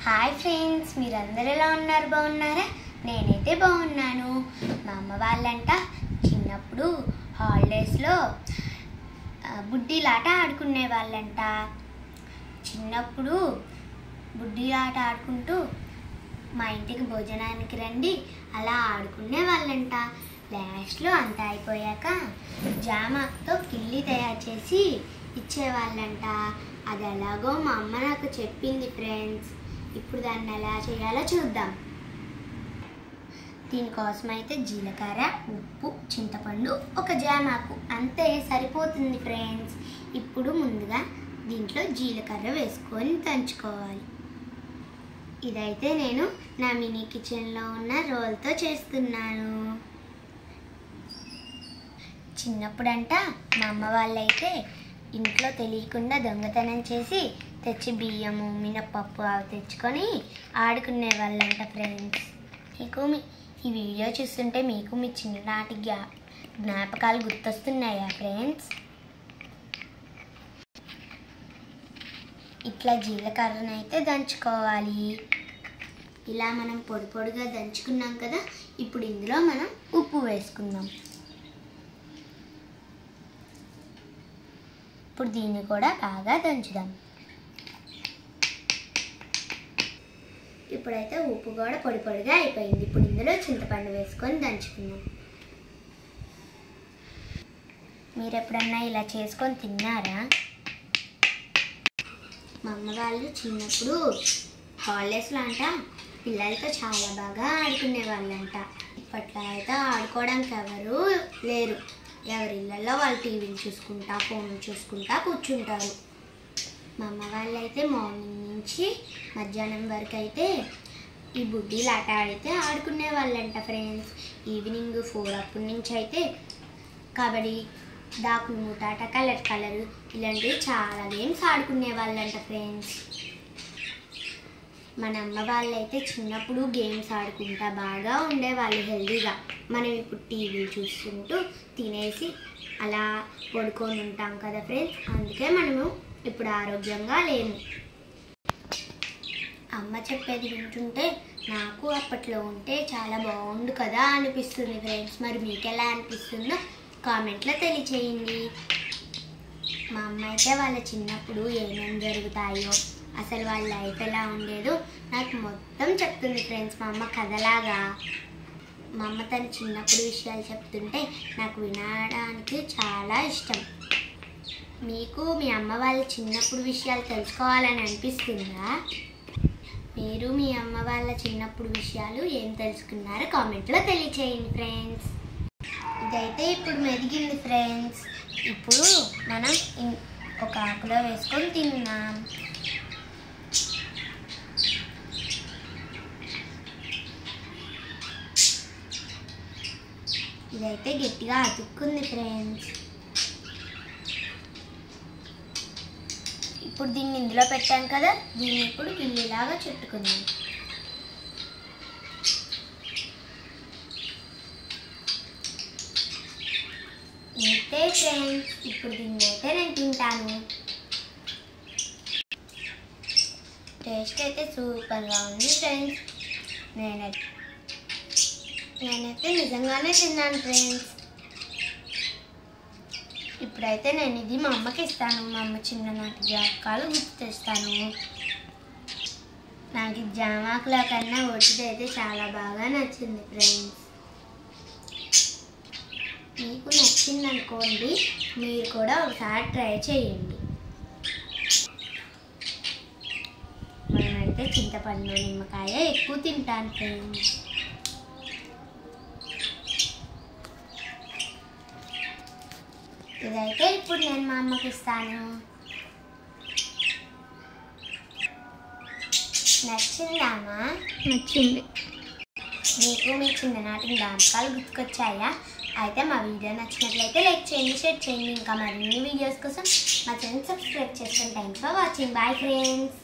Hi friends, మీరందరూ ఎలా ఉన్నారు? బాగున్నారా? నేనైతే బాగున్నాను. మా అమ్మ వాళ్ళంట చిన్నప్పుడు హాలిడేస్లో బుడ్డీలాట ఆడుకునే వాళ్ళంట. చిన్నప్పుడు బుడ్డీలాట ఆడుకుంటూ మా ఇంటికి భోజనానికి రండి అలా ఆడుకునే వాళ్ళంట. లాస్ట్లో అంతా అయిపోయాక జామాతో కిల్లి తయారు చేసి ఇచ్చేవాళ్ళంట. అది ఎలాగో మా అమ్మ నాకు చెప్పింది ఫ్రెండ్స్. ఇప్పుడు దాన్ని ఎలా చేయాలో చూద్దాం. దీనికోసం అయితే జీలకర్ర, ఉప్పు, చింతపండు, ఒక జామాకు అంతే సరిపోతుంది ఫ్రెండ్స్. ఇప్పుడు ముందుగా దీంట్లో జీలకర్ర వేసుకొని దంచుకోవాలి. ఇదైతే నేను నా మినీ కిచెన్లో ఉన్న రోల్తో చేస్తున్నాను. చిన్నప్పుడంట మా అమ్మ వాళ్ళైతే ఇంట్లో తెలియకుండా దొంగతనం చేసి తెచ్చి బియ్యము, మినప్పప్పు అవి తెచ్చుకొని ఆడుకునే వాళ్ళంట ఫ్రెండ్స్. ఈ వీడియో చూస్తుంటే మీకు మీ చిన్ననాటి జ్ఞాపకాలు గుర్తొస్తున్నాయా ఫ్రెండ్స్? ఇట్లా జీలకర్రను అయితే దంచుకోవాలి. ఇలా మనం పొడి పొడిగా దంచుకున్నాం కదా. ఇప్పుడు ఇందులో మనం ఉప్పు వేసుకుందాం. ఇప్పుడు దీన్ని కూడా బాగా దంచుదాం. ఇప్పుడైతే ఉప్పు కూడా పొడి పొడిగా అయిపోయింది. ఇప్పుడు ఇందులో చింతపండు వేసుకొని దంచుకుందాం. మీరు ఎప్పుడన్నా ఇలా చేసుకొని తిన్నారా? మా అమ్మ వాళ్ళు చిన్నప్పుడు హాలిడేస్లో అంట పిల్లలతో చాలా బాగా ఆడుకునే వాళ్ళంట. ఇప్పట్లో అయితే ఆడుకోవడానికి ఎవరు లేరు. ఎవరి ఇళ్ళల్లో వాళ్ళు టీవీలు చూసుకుంటా, ఫోన్లు చూసుకుంటా కూర్చుంటారు. మా అమ్మ వాళ్ళు అయితే మార్నింగ్ నుంచి మధ్యాహ్నం వరకు అయితే ఈ బుడ్డీలాట అయితే ఆడుకునే వాళ్ళంట ఫ్రెండ్స్. ఈవినింగ్ 4 అప్పటి నుంచి అయితే కబడ్డీ, దాకుడు మూటాట, కలర్ ఇలాంటివి చాలా గేమ్స్ ఆడుకునే వాళ్ళంట ఫ్రెండ్స్. మన అమ్మ వాళ్ళు అయితే చిన్నప్పుడు గేమ్స్ ఆడుకుంటా బాగా ఉండేవాళ్ళు హెల్దీగా. మనం ఇప్పుడు టీవీలు చూసుకుంటూ తినేసి అలా పడుకొని ఉంటాం కదా ఫ్రెండ్స్. అందుకే మనము ఇప్పుడు ఆరోగ్యంగా లేము. అమ్మ చెప్పేది వింటుంటే నాకు అప్పట్లో ఉంటే చాలా బాగుండు కదా అనిపిస్తుంది ఫ్రెండ్స్. మరి మీకు ఎలా అనిపిస్తుందో కామెంట్లో తెలియచేయండి. మా అమ్మ అయితే వాళ్ళ చిన్నప్పుడు ఏమేమి జరుగుతాయో, అసలు వాళ్ళ లైఫ్ ఎలా ఉండేదో నాకు మొత్తం చెప్తుంది ఫ్రెండ్స్. మా అమ్మ కథలాగా. మా అమ్మ తన చిన్నప్పుడు విషయాలు చెప్తుంటే నాకు వినడానికి చాలా ఇష్టం. మీకు మీ అమ్మ వాళ్ళ చిన్నప్పుడు విషయాలు తెలుసుకోవాలని అనిపిస్తుందా? మీరు మీ అమ్మ వాళ్ళ చిన్నప్పుడు విషయాలు ఏం తెలుసుకున్నారో కామెంట్లో తెలియచేయండి ఫ్రెండ్స్. ఇదైతే ఇప్పుడు మెదిగింది ఫ్రెండ్స్. ఇప్పుడు మనం ఒక ఆకులో వేసుకొని తిన్నాం. ఇదైతే గట్టిగా అతుక్కుంది ఫ్రెండ్స్. ఇప్పుడు దీన్ని ఇందులో పెట్టాం కదా, దీన్ని ఇప్పుడు గిల్లిలాగా చుట్టుకుందాం. ఇంతే ఫ్రెండ్స్. ఇప్పుడు దీన్ని అయితే నేను తింటాను. టేస్ట్ అయితే సూపర్గా ఉంది ఫ్రెండ్స్. నేనైతే నిజంగానే తిన్నాను ఫ్రెండ్స్. ఇప్పుడైతే నేను ఇది మా అమ్మకి ఇస్తాను. మా అమ్మ చిన్ననాటి జ్ఞాపకాలు గుర్తు తెస్తాను. నాకు జామాకుల కన్నా ఒట్టిది అయితే చాలా బాగా నచ్చింది ఫ్రెండ్స్. మీకు నచ్చింది అనుకోండి, మీరు కూడా ఒకసారి ట్రై చేయండి. నేనైతే చింతపండు, నిమ్మకాయ ఎక్కువ తింటాను ఫ్రెండ్స్. ఇదైతే ఇప్పుడు నేను మా అమ్మకి ఇస్తాను. నచ్చిందామా? నచ్చింది. మీకు మీ చిన్ననాటి జ్ఞాపకాలు గుర్తుకొచ్చాయా? అయితే మా వీడియో నచ్చినట్లయితే లైక్ చేయండి, షేర్ చేయండి. ఇంకా మరిన్ని వీడియోస్ కోసం మా ఛానల్ సబ్స్క్రైబ్ చేసుకోండి. Thanks for watching. Bye friends.